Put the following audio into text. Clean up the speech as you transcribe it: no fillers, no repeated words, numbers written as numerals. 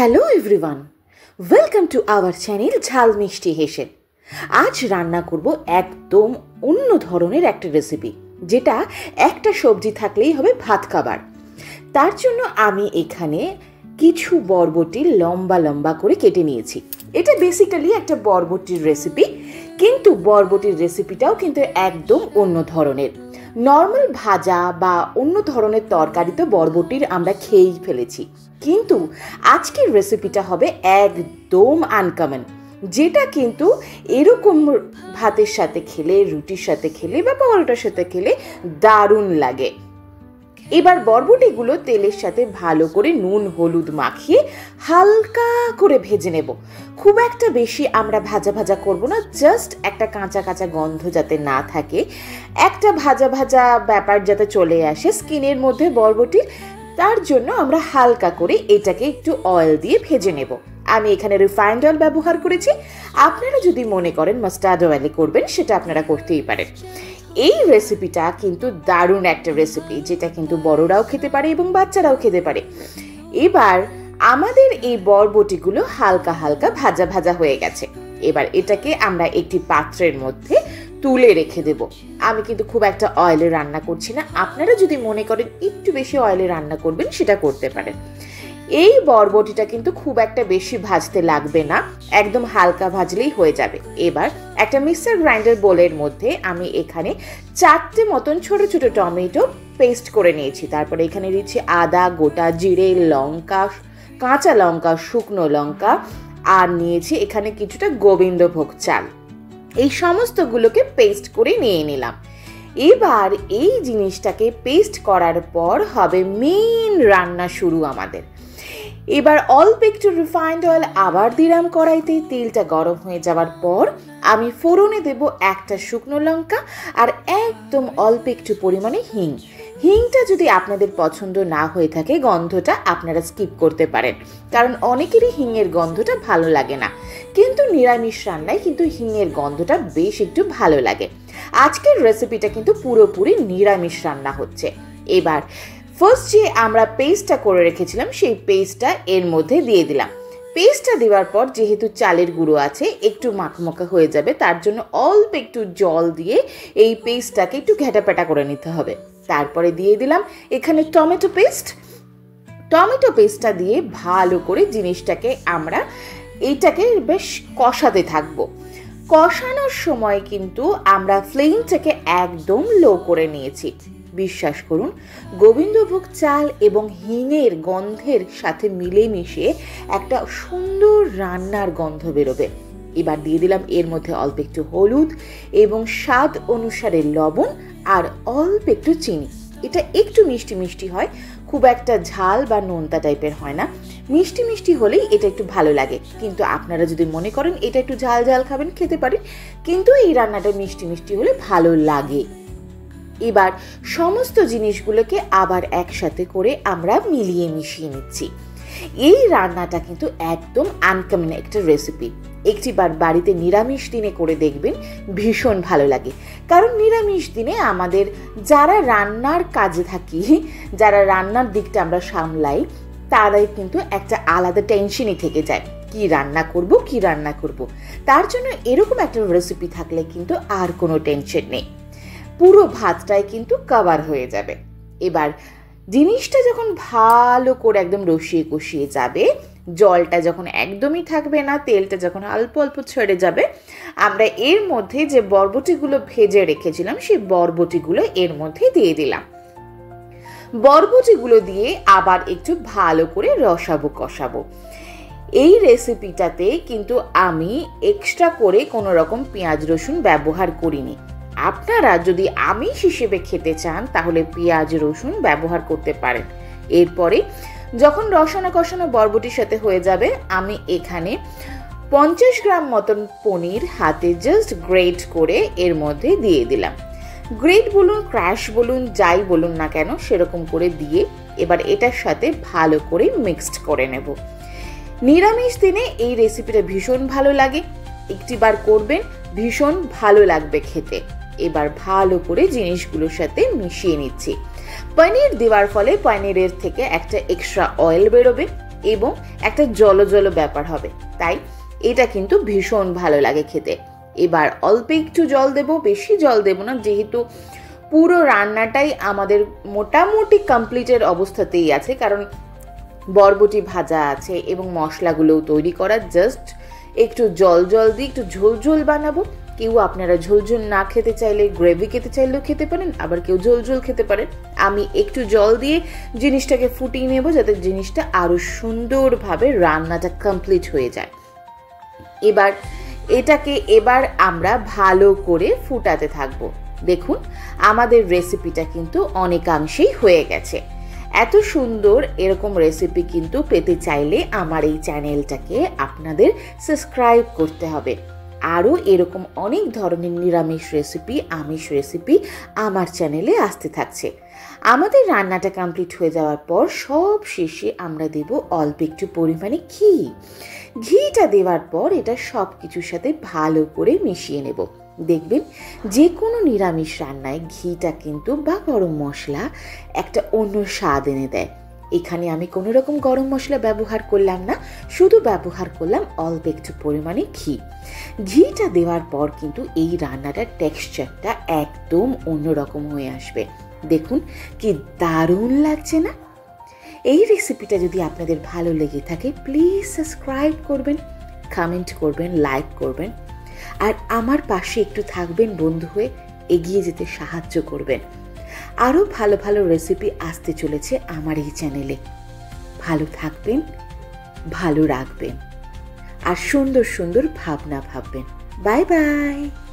Hello everyone, welcome to our channel ঝাল মিষ্টি হেসেল। আজ রান্না করব একদম অন্য ধরনের একটা রেসিপি, যেটা একটা সবজি থাকলেই হবে ভাত খাবার। তার জন্য আমি এখানে কিছু বরবটি লম্বা লম্বা করে কেটে নিয়েছি। এটা বেসিক্যালি একটা বরবটির রেসিপি, কিন্তু বরবটির রেসিপিটাও কিন্তু একদম অন্য ধরনের। নর্মাল ভাজা বা অন্য ধরনের তরকারি তো বরবটির আমরা খেয়েই ফেলেছি, কিন্তু আজকের রেসিপিটা হবে একদম আনকমন, যেটা কিন্তু এরকম ভাতের সাথে খেলে, রুটির সাথে খেলে বা পরোটার সাথে খেলে দারুণ লাগে। এবার বরবটিগুলো তেলের সাথে ভালো করে নুন হলুদ মাখিয়ে হালকা করে ভেজে নেব। খুব একটা বেশি আমরা ভাজা ভাজা করব না, জাস্ট একটা কাঁচা কাঁচা গন্ধ যাতে না থাকে, একটা ভাজা ভাজা ব্যাপার যাতে চলে আসে স্কিনের মধ্যে বরবটির, তার জন্য আমরা হালকা করে এটাকে একটু অয়েল দিয়ে ভেজে নেব। আমি এখানে রিফাইন্ড অয়েল ব্যবহার করেছি, আপনারা যদি মনে করেন মাস্টার্ড অয়েলে করবেন সেটা আপনারা করতেই পারেন। এই রেসিপিটা কিন্তু দারুণ একটা রেসিপি, যেটা কিন্তু বড়রাও খেতে পারে এবং বাচ্চারাও খেতে পারে। এবার আমাদের এই বরবটিগুলো হালকা হালকা ভাজা ভাজা হয়ে গেছে। এবার এটাকে আমরা একটি পাত্রের মধ্যে তুলে রেখে দেব। আমি কিন্তু খুব একটা অয়েলে রান্না করছি না, আপনারা যদি মনে করেন একটু বেশি অয়েলে রান্না করবেন সেটা করতে পারেন। এই বরবটিটা কিন্তু খুব একটা বেশি ভাজতে লাগবে না, একদম হালকা ভাজলেই হয়ে যাবে। এবার একটা মিক্সার গ্রাইন্ডার বোলের মধ্যে আমি এখানে 4টে মতন ছোট ছোট টমেটো পেস্ট করে নিয়েছি। তারপরে এখানে দিচ্ছি আদা, গোটা জিরে, লঙ্কা, কাঁচা লঙ্কা, শুকনো লঙ্কা, আর নিয়েছি এখানে কিছুটা গোবিন্দভোগ চাল। এই সমস্তগুলোকে পেস্ট করে নিয়ে নিলাম। এবার এই জিনিসটাকে পেস্ট করার পর হবে মেইন রান্না শুরু আমাদের। এবার অল্প একটু রিফাইন্ড অয়েল আবার দিলাম কড়াইতে। তেলটা গরম হয়ে যাওয়ার পর আমি ফোড়নে দেব একটা শুকনো লঙ্কা আর একদম অল্প একটু পরিমাণে হিং। হিংটা যদি আপনাদের পছন্দ না হয়ে থাকে, গন্ধটা আপনারা স্কিপ করতে পারেন, কারণ অনেকেরই হিংয়ের গন্ধটা ভালো লাগে না, কিন্তু নিরামিষ রান্নায় কিন্তু হিংয়ের গন্ধটা বেশ একটু ভালো লাগে। আজকের রেসিপিটা কিন্তু পুরোপুরি নিরামিষ রান্না হচ্ছে। এবার ফার্স্ট যে আমরা পেস্টটা করে রেখেছিলাম সেই পেস্টটা এর মধ্যে দিয়ে দিলাম। পেস্টটা দেওয়ার পর যেহেতু চালের গুঁড়ো আছে, একটু মাখমাখা হয়ে যাবে, তার জন্য অল্প একটু জল দিয়ে এই পেস্টটাকে একটু ঘেটাপেটা করে নিতে হবে। তারপরে দিয়ে দিলাম এখানে টমেটো পেস্ট। টমেটো পেস্টটা দিয়ে ভালো করে জিনিসটাকে আমরা এইটাকে বেশ কষাতে থাকবো। কষানোর সময় কিন্তু আমরা ফ্লেমটাকে একদম লো করে নিয়েছি। বিশ্বাস করুন, গোবিন্দভোগ চাল এবং হিঙের গন্ধের সাথে মিলেমিশে একটা সুন্দর রান্নার গন্ধ বেরোবে। এবার দিয়ে দিলাম এর মধ্যে অল্প একটু হলুদ এবং স্বাদ অনুসারে লবণ আর অল্প একটু চিনি। এটা একটু মিষ্টি মিষ্টি হয়, খুব একটা ঝাল বা নোনতা টাইপের হয় না, মিষ্টি মিষ্টি হলেই এটা একটু ভালো লাগে। কিন্তু আপনারা যদি মনে করেন এটা একটু ঝাল ঝাল খাবেন, খেতে পারেন, কিন্তু এই রান্নাটা মিষ্টি মিষ্টি হলে ভালো লাগে। এবার সমস্ত জিনিসগুলোকে আবার একসাথে করে আমরা মিলিয়ে মিশিয়ে নিচ্ছি। এই রান্নাটা কিন্তু একদম আনকমন একটা রেসিপি। একটিবার বাড়িতে নিরামিষ দিনে করে দেখবেন, ভীষণ ভালো লাগে। কারণ নিরামিষ দিনে আমাদের যারা রান্নার কাজে থাকি, যারা রান্নার দিকটা আমরা সামলাই, তারাই কিন্তু একটা আলাদা টেনশনই থেকে যায়, কি রান্না করব কি রান্না করব। তার জন্য এরকম একটা রেসিপি থাকলে কিন্তু আর কোনো টেনশন নেই, পুরো ভাতটাই কিন্তু কভার হয়ে যাবে। এবার জিনিসটা যখন ভালো করে একদম রসিয়ে কষিয়ে যাবে, জলটা যখন একদমই থাকবে না, তেলটা যখন অল্প অল্প ছেড়ে যাবে, আমরা এর মধ্যে যে বরবটিগুলো ভেজে রেখেছিলাম সেই বরবটিগুলো এর মধ্যে দিয়ে দিলাম। বরবটিগুলো দিয়ে আবার একটু ভালো করে কষাবো। এই রেসিপিটাতে কিন্তু আমি এক্সট্রা করে কোনো রকম পেঁয়াজ রসুন ব্যবহার করিনি। আপনারা যদি আমিষ হিসেবে খেতে চান তাহলে পেঁয়াজ রসুন ব্যবহার করতে পারেন। এরপরে যখন রসানো কষানো বরবটির সাথে হয়ে যাবে, আমি এখানে 50 গ্রাম মতন পনির হাতে জাস্ট গ্রেট করে এর মধ্যে দিয়ে দিলাম। গ্রেট বলুন, ক্র্যাশ বলুন, যাই বলুন না কেন, সেরকম করে দিয়ে এবার এটার সাথে ভালো করে মিক্সড করে নেব। নিরামিষ দিনে এই রেসিপিটা ভীষণ ভালো লাগে, একটিবার করবেন, ভীষণ ভালো লাগবে খেতে। এবার ভালো করে জিনিসগুলোর সাথে মিশিয়ে নিচ্ছি। পনির দেওয়ার ফলে পনিরের থেকে একটা এক্সট্রা অয়েল বেরোবে এবং একটা জল ব্যাপার হবে, তাই এটা কিন্তু ভীষণ ভালো লাগে খেতে। এবার অল্প একটু জল দেব, বেশি জল দেব না, যেহেতু পুরো রান্নাটাই আমাদের মোটামুটি কমপ্লিটের অবস্থাতেই আছে, কারণ বরবটি ভাজা আছে এবং মশলাগুলোও তৈরি করা। জাস্ট একটু জল দিয়ে একটু ঝোল বানাবো। কেউ আপনারা ঝোল না খেতে চাইলে গ্রেভি খেতে চাইলেও খেতে পারেন, আবার কেউ ঝোল খেতে পারেন। আমি একটু জল দিয়ে জিনিসটাকে ফুটিয়ে নেব, যাতে জিনিসটা আরও সুন্দরভাবে রান্নাটা কমপ্লিট হয়ে যায়। এবার আমরা ভালো করে ফুটাতে থাকবো। দেখুন আমাদের রেসিপিটা কিন্তু অনেকাংশেই হয়ে গেছে। এত সুন্দর এরকম রেসিপি কিন্তু পেতে চাইলে আমার এই চ্যানেলটাকে আপনাদের সাবস্ক্রাইব করতে হবে। আরও এরকম অনেক ধরনের নিরামিষ রেসিপি, আমিষ রেসিপি আমার চ্যানেলে আসতে থাকছে। আমাদের রান্নাটা কমপ্লিট হয়ে যাওয়ার পর সব শেষে আমরা দেব অল্প একটু পরিমাণে ঘিটা দেওয়ার পর এটা সব কিছুর সাথে ভালো করে মিশিয়ে নেব। দেখবেন যে কোনো নিরামিষ রান্নায় ঘিটা কিন্তু বা গরম মশলা একটা অন্য স্বাদ এনে দেয়। এখানে আমি কোনো রকম গরম মশলা ব্যবহার করলাম না, শুধু ব্যবহার করলাম অল্প একটু পরিমাণে ঘিটা দেওয়ার পর কিন্তু এই রান্নাটার টেক্সচারটা একদম অন্যরকম হয়ে আসবে। দেখুন কি দারুণ লাগছে না? এই রেসিপিটা যদি আপনাদের ভালো লেগে থাকে প্লিজ সাবস্ক্রাইব করবেন, কমেন্ট করবেন, লাইক করবেন, আর আমার পাশে একটু থাকবেন বন্ধু হয়ে, এগিয়ে যেতে সাহায্য করবেন। আরও ভালো রেসিপি আসতে চলেছে আমার এই চ্যানেলে। ভালো থাকবেন, ভালো রাখবেন, আর সুন্দর ভাবনা ভাববেন। Bye bye.